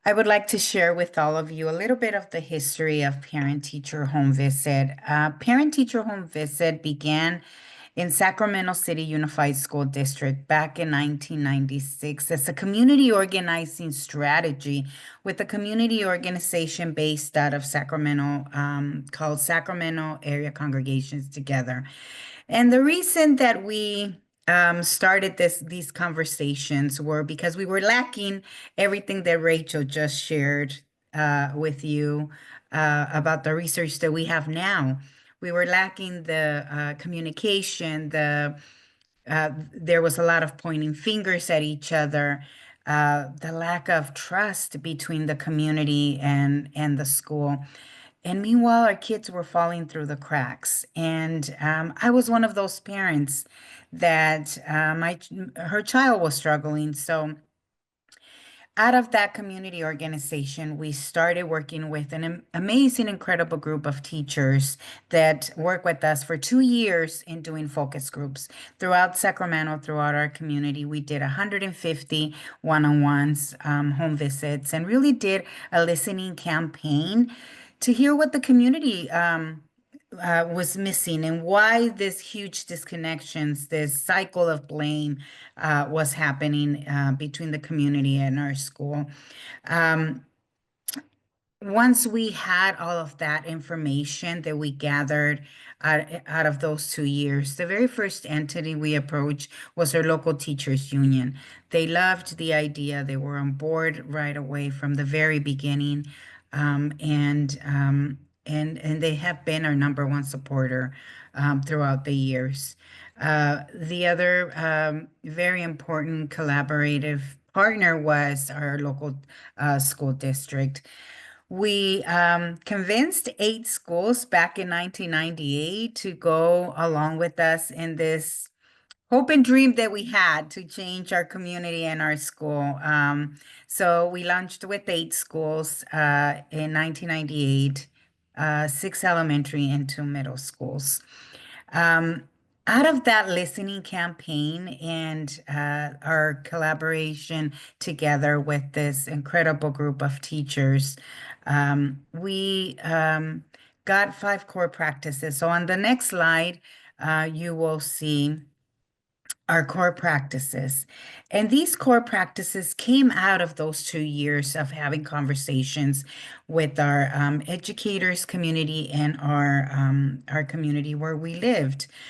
I would like to share with all of you a little bit of the history of Parent-Teacher Home Visit. Parent-Teacher Home Visit began in Sacramento City Unified School District back in 1996 as a community organizing strategy with a community organization based out of Sacramento called Sacramento Area Congregations Together. And the reason that we started these conversations were because we were lacking everything that Rachel just shared with you about the research that we have now. We were lacking the communication, there was a lot of pointing fingers at each other, the lack of trust between the community and the school. And meanwhile, our kids were falling through the cracks. And I was one of those parents that her child was struggling. So out of that community organization, we started working with an amazing, incredible group of teachers that work with us for 2 years in doing focus groups throughout Sacramento, throughout our community. We did 150 one-on-ones, home visits, and really did a listening campaign to hear what the community was missing and why this huge disconnections, this cycle of blame was happening between the community and our school. Um, Once we had all of that information that we gathered out of those 2 years, the very first entity we approached was our local teachers union. They loved the idea. They were on board right away from the very beginning. And they have been our number one supporter throughout the years. The other very important collaborative partner was our local school district. We convinced 8 schools back in 1998 to go along with us in this hope and dream that we had to change our community and our school. So we launched with 8 schools in 1998, 6 elementary and 2 middle schools. Um, Out of that listening campaign and our collaboration together with this incredible group of teachers, we got 5 core practices. So on the next slide, you will see our core practices. And these core practices came out of those 2 years of having conversations with our educators community and our community where we lived.